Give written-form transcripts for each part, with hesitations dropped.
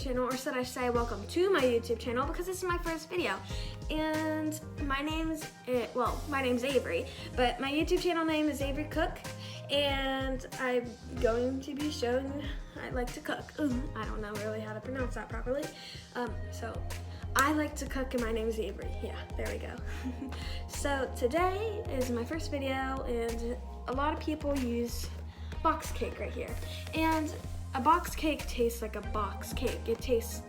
channel, or should I say welcome to my YouTube channel, because this is my first video. And my name's Avery, but my YouTube channel name is Avery Cook, and I'm going to be showing I like to cook. I don't know really how to pronounce that properly. So I like to cook and my name is Avery. Yeah, there we go. So today is my first video, and a lot of people use box cake right here. And a box cake tastes like a box cake. It tastes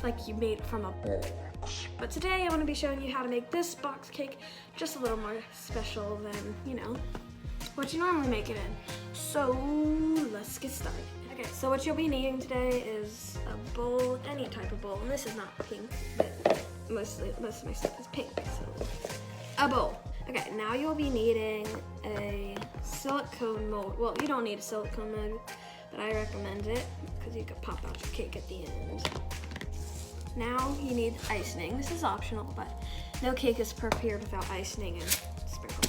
like you made it from a bowl. But today I want to be showing you how to make this box cake just a little more special than, you know, what you normally make it in. So let's get started. Okay, so what you'll be needing today is a bowl, any type of bowl, and this is not pink, but most of my stuff is pink, so a bowl. Okay, now you'll be needing a silicone mold. Well, you don't need a silicone mold, but I recommend it because you could pop out your cake at the end. Now you need icing. This is optional, but no cake is prepared without icing and sprinkles.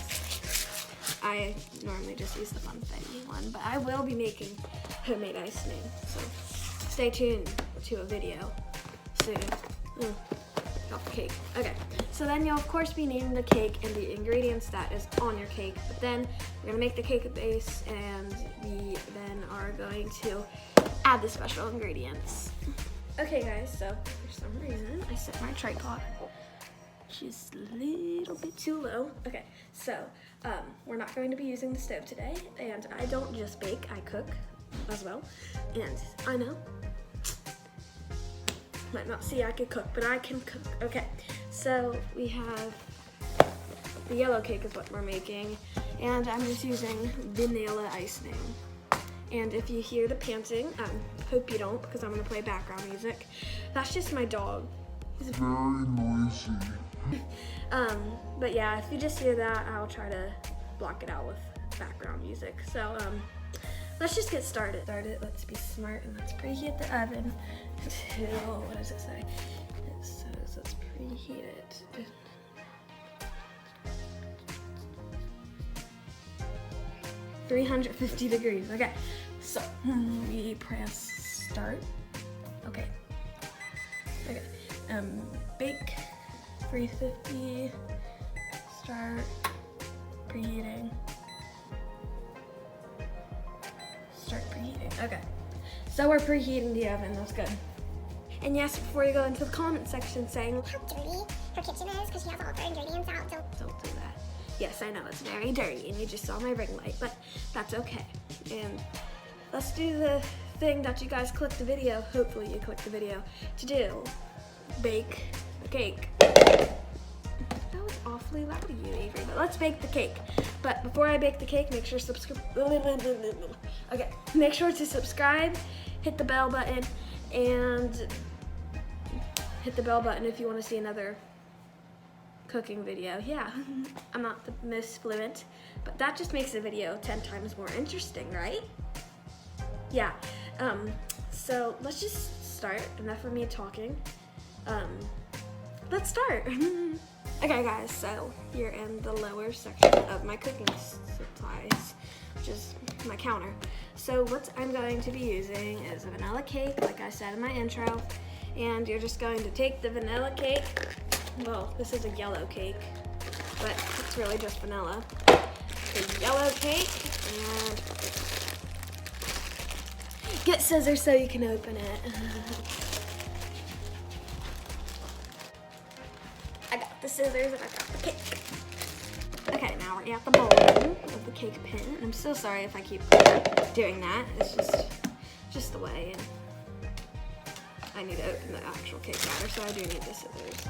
I normally just use the funfetti one, but I will be making homemade icing, so stay tuned to a video soon. Got the cake. Okay, so then you'll of course be needing the cake and the ingredients that is on your cake, but then we're gonna make the cake base, and we then are going to add the special ingredients. Okay guys, so for some reason I set my tripod just a little bit too low. Okay, so we're not going to be using the stove today, and I don't just bake, I cook as well. And I know, might not see I can cook, but I can cook. Okay, so we have the yellow cake is what we're making, and I'm just using vanilla icing. And if you hear the panting, hope you don't, because I'm gonna play background music. That's just my dog. He's very noisy. But yeah, if you just hear that, I'll try to block it out with background music. So let's just get started. Let's be smart and let's preheat the oven until, what does it say? It says let's preheat it. 350 degrees. Okay, so we press start. Okay. Bake 350. Start preheating. Start preheating. Okay, so we're preheating the oven. That's good. And yes, before you go into the comment section saying how dirty her kitchen is because she has all of her ingredients out, don't do that. Yes, I know it's very dirty, and you just saw my ring light, but that's okay. And let's do the thing that you guys clicked the video, hopefully you clicked the video, to do. Bake the cake. That was awfully loud of you, Avery, but let's bake the cake. But before I bake the cake, make sure make sure to subscribe, hit the bell button, and hit the bell button if you want to see another cooking video. Yeah, I'm not the most fluent, but that just makes the video 10 times more interesting, right? Yeah, so let's just start. Enough of me talking. Let's start. Okay guys, so you're in the lower section of my cooking supplies, which is my counter. So what I'm going to be using is a vanilla cake, like I said in my intro, and you're just going to take the vanilla cake. Well, this is a yellow cake, but it's really just vanilla. The yellow cake, and get scissors so you can open it. I got the scissors and I got the cake. Okay, now we're at the bowl of the cake pin. And I'm so sorry if I keep doing that. It's just the way. And I need to open the actual cake batter, so I do need the scissors.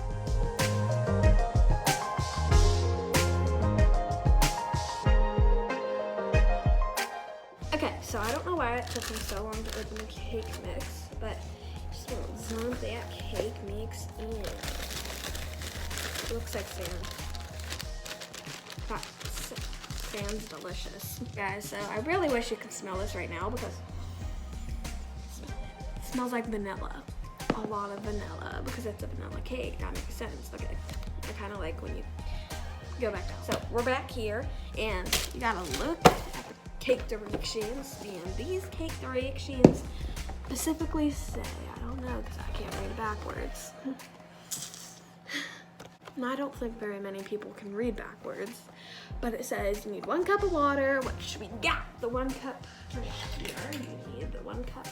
Okay, so I don't know why it took me so long to open the cake mix, but just want to dump that cake mix in. It looks like sand. That sand's delicious. Guys, so I really wish you could smell this right now, because it smells like vanilla. A lot of vanilla, because it's a vanilla cake. That makes sense. Okay, I kind of like when you go back down. So we're back here, and you gotta look at the cake directions, and these cake directions specifically say? I don't know, because I can't read backwards. And I don't think very many people can read backwards, but it says you need 1 cup of water, which we got the 1 cup right here. You need the 1 cup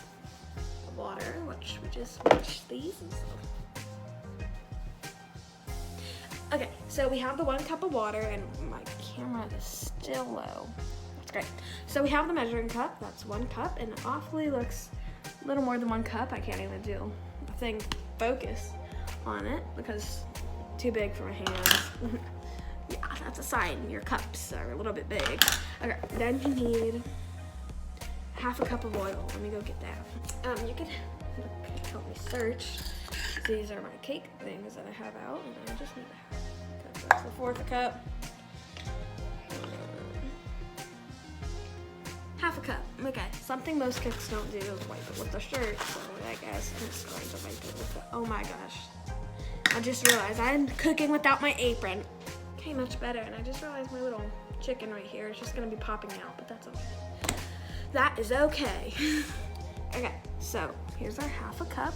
of water, which we just washed these and stuff. Okay, so we have the 1 cup of water, and my camera is still low. That's great. So we have the measuring cup, that's 1 cup, and it awfully looks a little more than 1 cup. I can't even do a thing focus on it because too big for my hands. Yeah, that's a sign your cups are a little bit big. Okay, then you need 1/2 cup of oil. Let me go get that. You could help me search. These are my cake things that I have out, and I just need a 1/2 cup. That's the 1/4 cup. 1/2 cup. Okay, something most cooks don't do is wipe it with their shirt, so I guess I'm just going to wipe it with it. Oh my gosh. I just realized I'm cooking without my apron. Okay, much better. And I just realized my little chicken right here is just gonna be popping out, but that's okay. That is okay. Okay, so here's our 1/2 cup.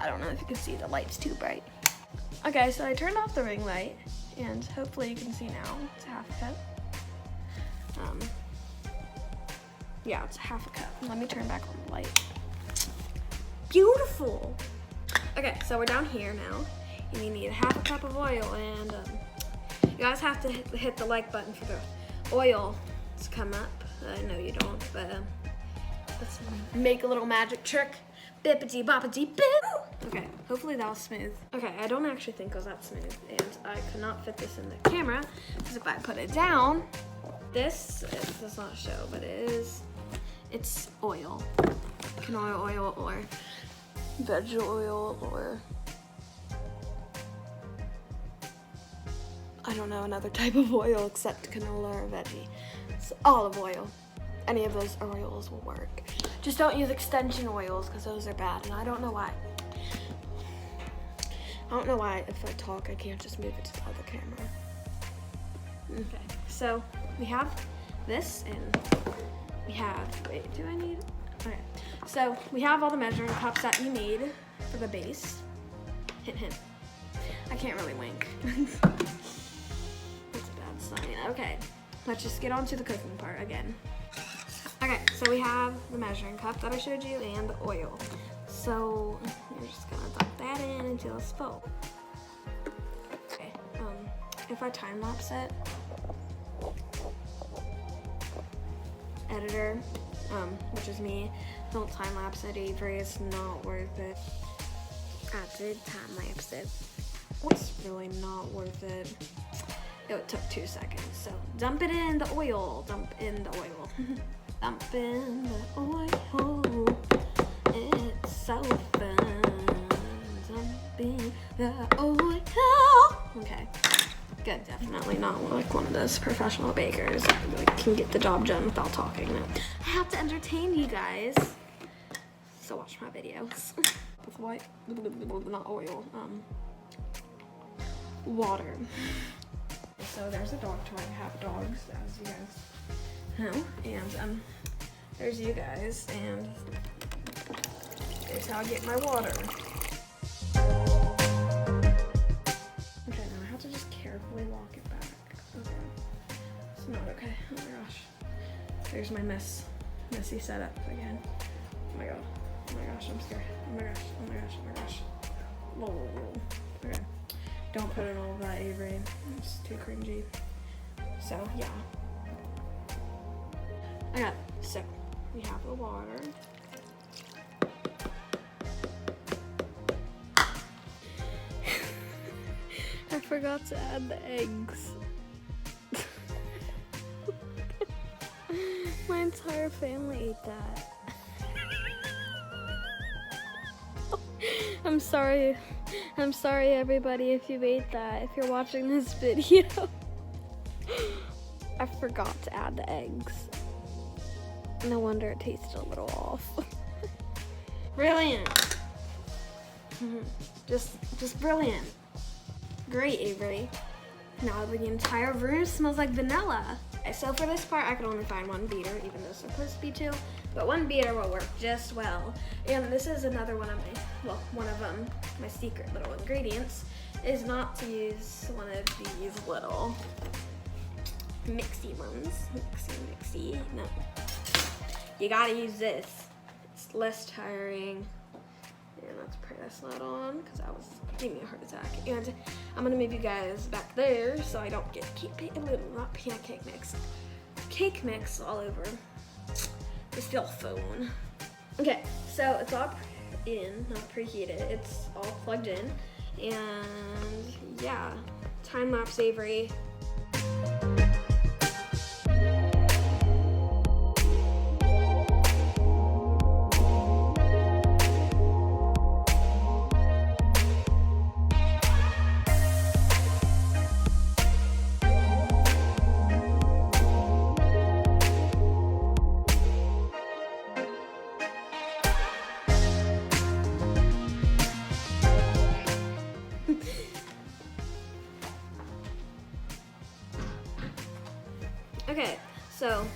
I don't know if you can see, the light's too bright. Okay, so I turned off the ring light, and hopefully you can see now. It's 1/2 cup. Yeah, it's 1/2 cup. Let me turn back on the light. Beautiful. Okay, so we're down here now, and you need 1/2 cup of oil, and you guys have to hit the like button for the oil to come up. I know you don't, but let's make a little magic trick. Bippity boppity bip. Okay, hopefully that was smooth. Okay, I don't actually think it was that smooth, and I could not fit this in the camera, because if I put it down, this, it does not show, but it's oil. Canola oil or vegetable oil or I don't know, another type of oil except canola or veggie. It's olive oil. Any of those oils will work. Just don't use extension oils because those are bad, and I don't know why. I don't know why if I talk I can't just move it to the other camera. Okay, so we have this, and we have, wait, do I need? Okay, so we have all the measuring cups that you need for the base. Hint, hint. I can't really wink. That's a bad sign. Okay, let's just get on to the cooking part again. Okay, so we have the measuring cup that I showed you and the oil. So you're just gonna dump that in until it's full. Okay, if I time lapse it, editor, which is me, don't time lapse it, Avery, it's not worth it. I did time lapse it. It's really not worth it. It took 2 seconds, so dump it in the oil, dump in the oil. Dump in the oil, it's so fun, dump in the oil. Okay, good, definitely not like one of those professional bakers that can get the job done without talking. No. I have to entertain you guys, so watch my videos. With what? Not oil, water. So there's a dog toy. I have dogs, as you guys know, and there's you guys, and here's how I get my water. Okay, now I have to just carefully walk it back. Okay, it's not okay. Oh my gosh, there's my messy setup again. Oh my god, oh my gosh, I'm scared. Oh my gosh, oh my gosh, oh my gosh. Whoa, whoa, whoa. Okay, don't put it all over that, Avery. It's too cringy. So yeah. Okay, so we have the water. I forgot to add the eggs. My entire family ate that. I'm sorry everybody if you ate that, if you're watching this video. I forgot to add the eggs. No wonder it tasted a little off. Brilliant. Just brilliant. Great, Avery. Now the entire room smells like vanilla. Okay, so for this part, I could only find one beater, even though it's supposed to be two, but one beater will work just well. And this is another one of my secret little ingredients, is not to use one of these little mixy ones. Mixy. No. You gotta use this. It's less tiring. And let's pray that's not on, because that was giving me a heart attack. And I'm gonna move you guys back there so I don't get not pancake mix, cake mix all over the cell phone. Okay, so it's all not preheated. It's all plugged in, and yeah, time lapse Avery. Okay, so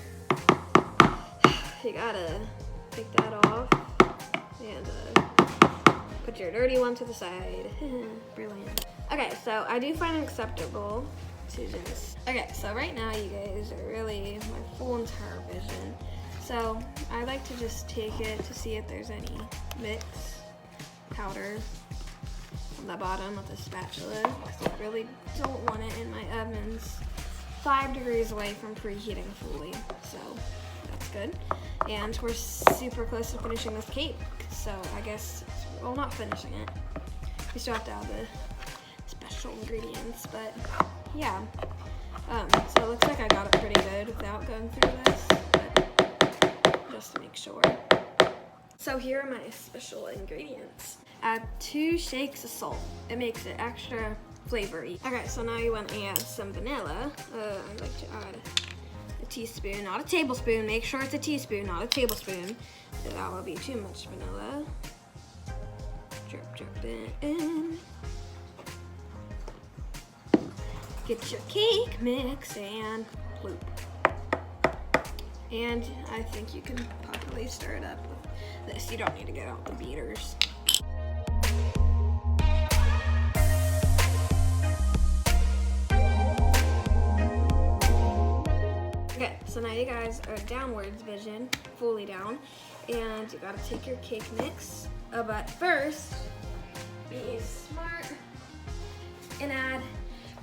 you gotta take that off and put your dirty one to the side. Brilliant. Okay, so I do find it acceptable to just... Okay, so right now you guys are really my full entire vision. So I like to just take it to see if there's any mix powder on the bottom with the spatula, because I really don't want it in my ovens 5 degrees away from preheating fully, so that's good. And we're super close to finishing this cake, so I guess, well, not finishing it. We still have to add the special ingredients, but yeah. So it looks like I got it pretty good without going through this, but just to make sure. So here are my special ingredients. Add 2 shakes of salt. It makes it extra flavory. Okay, so now you want to add some vanilla. I like to add a teaspoon, not a tablespoon. Make sure it's a teaspoon, not a tablespoon. That will be too much vanilla. Drip it in. Get your cake mix and bloop. And I think you can probably stir it up with this. You don't need to get out the beaters. Okay, so now you guys are downwards vision, fully down, and you gotta take your cake mix, but first, be smart and add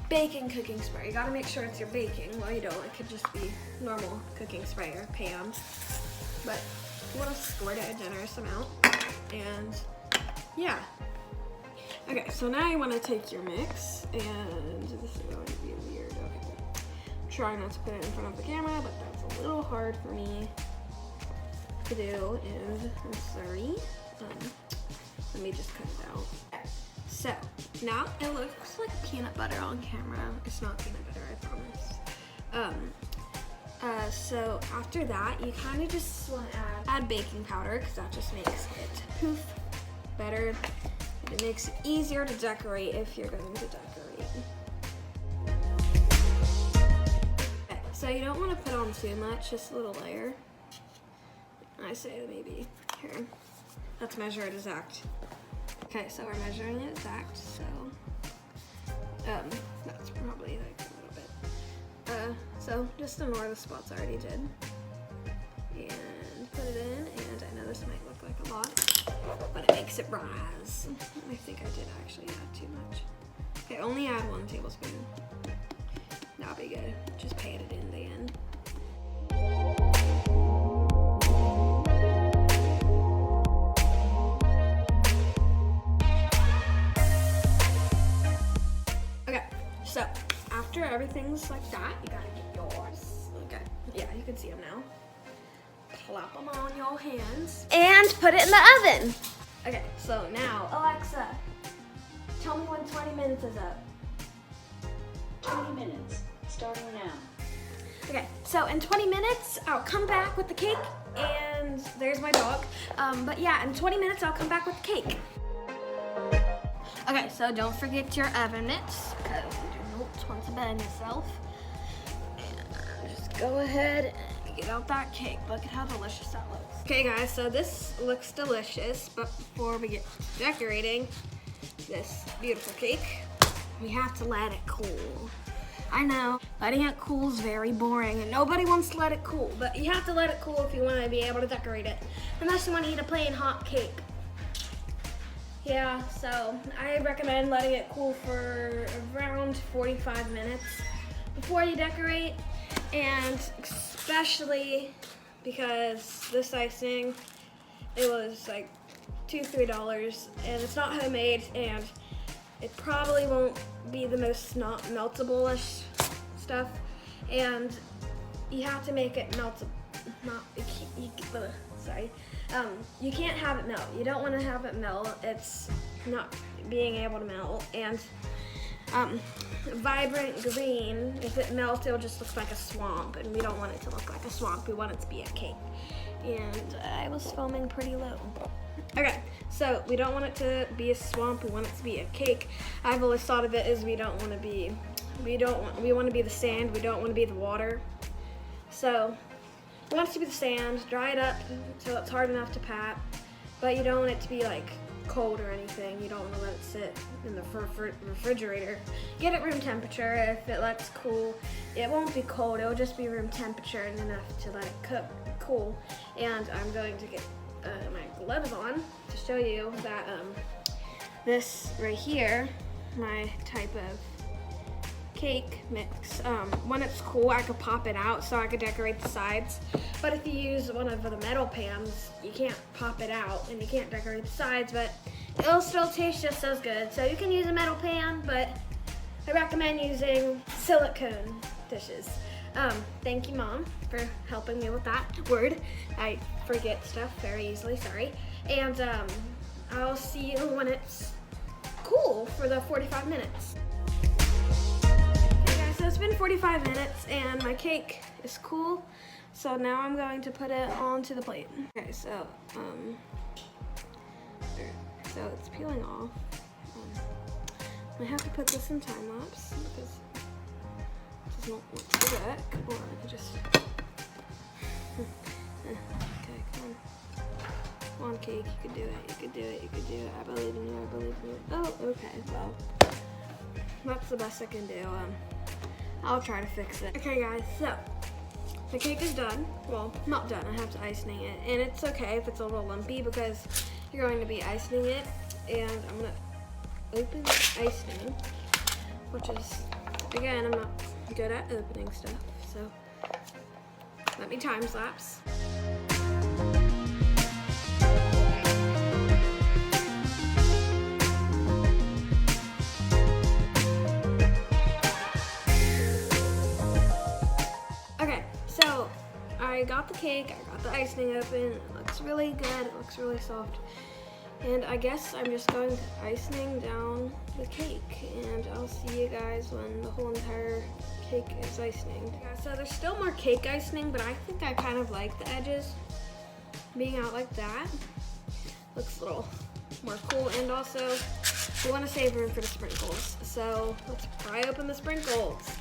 baking cooking spray. You gotta make sure it's your baking. Well, you don't, it could just be normal cooking spray or Pam, but you wanna squirt it a generous amount, and yeah. Okay, so now you wanna take your mix, and this is going to be weird, okay. Try not to put it in front of the camera, but that's a little hard for me to do, and I'm sorry. Let me just cut it out. Okay. So now it looks like peanut butter on camera. It's not peanut butter, I promise. So after that, you kind of just want to add baking powder, because that just makes it poof better. And it makes it easier to decorate if you're going to decorate. So you don't want to put on too much, just a little layer. I say maybe here. Let's measure it exact. Okay, so we're measuring it exact, so that's probably like a little bit. So just ignore the spots I already did. And put it in, and I know this might look like a lot, but it makes it rise. I think I did actually add too much. Okay, only add 1 tablespoon. That'll be good. Just pat it in the end. Okay, so after everything's like that, you gotta get yours. Okay, yeah, you can see them now. Clap them on your hands and put it in the oven. Okay, so now, Alexa, tell me when 20 minutes is up. 20 minutes, starting now. Okay, so in 20 minutes, I'll come back with the cake, and there's my dog. But yeah, in 20 minutes, I'll come back with the cake. Okay, so don't forget your oven mitts, because you don't want to burn yourself. just go ahead and get out that cake. Look at how delicious that looks. Okay guys, so this looks delicious, but before we get decorating this beautiful cake, we have to let it cool. I know, letting it cool is very boring and nobody wants to let it cool, but you have to let it cool if you want to be able to decorate it, unless you want to eat a plain hot cake. Yeah, so I recommend letting it cool for around 45 minutes before you decorate, and especially because this icing, it was like $2-3 and it's not homemade, and it probably won't be the most not meltable-ish stuff, and you have to make it meltable. You can't have it melt. You don't want to have it melt. It's not being able to melt. And vibrant green, if it melts, it'll just look like a swamp, and we don't want it to look like a swamp. We want it to be a cake. And I was filming pretty low. Okay, so we don't want it to be a swamp. We want it to be a cake. I've always thought of it as we want to be the sand. We don't want to be the water. So we want it to be the sand. Dry it up so it's hard enough to pat, but you don't want it to be like cold or anything. You don't want to let it sit in the refrigerator. Get it room temperature. If it lets cool, it won't be cold. It'll just be room temperature and enough to let it cool. And I'm going to get my gloves on to show you that this right here, my type of cake mix, when it's cool, I could pop it out so I could decorate the sides. But if you use one of the metal pans, you can't pop it out and you can't decorate the sides, but it'll still taste just as good. So you can use a metal pan, but I recommend using silicone dishes. Thank you, Mom, for helping me with that word. I forget stuff very easily, sorry. And I'll see you when it's cool for the 45 minutes. Okay guys, so it's been 45 minutes and my cake is cool. So now I'm going to put it onto the plate. Okay, so it's peeling off. I have to put this in time lapse because it doesn't look to work, or I could just. Okay, come on. Come on, cake. You could do it. You could do it. You could do it. I believe in you. I believe in you. Oh, okay. Well, that's the best I can do. I'll try to fix it. Okay, guys. So the cake is done. Well, not done. I have to icing it, and it's okay if it's a little lumpy because you're going to be icing it, and I'm gonna open the icing, which is, again, I'm not good at opening stuff, so let me time lapse. Okay, so I got the cake, I got the icing open, it looks really good, it looks really soft. And I guess I'm just going to icing down the cake, and I'll see you guys when the whole entire cake is icing. Yeah, so there's still more cake icing, but I think I kind of like the edges being out like that. Looks a little more cool, and also we want to save room for the sprinkles. So let's pry open the sprinkles.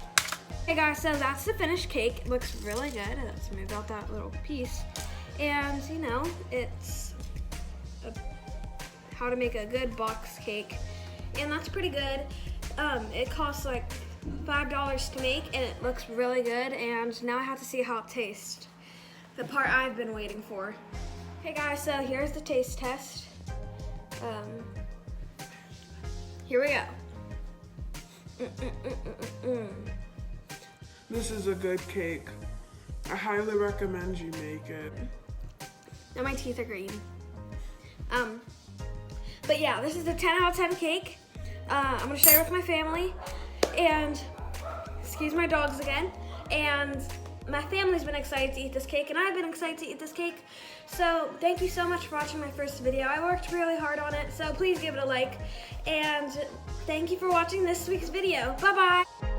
Hey guys, so that's the finished cake. It looks really good. Let's move out that little piece. And you know, it's how to make a good box cake, and that's pretty good. It costs like $5 to make, and it looks really good, and now I have to see how it tastes, the part I've been waiting for. Hey guys, so here's the taste test. Here we go. This is a good cake. I highly recommend you make it. Now my teeth are green. But yeah, this is a 10 out of 10 cake. I'm gonna share it with my family, and excuse my dogs again. And my family's been excited to eat this cake, and I've been excited to eat this cake. So thank you so much for watching my first video. I worked really hard on it, so please give it a like. And thank you for watching this week's video. Bye-bye.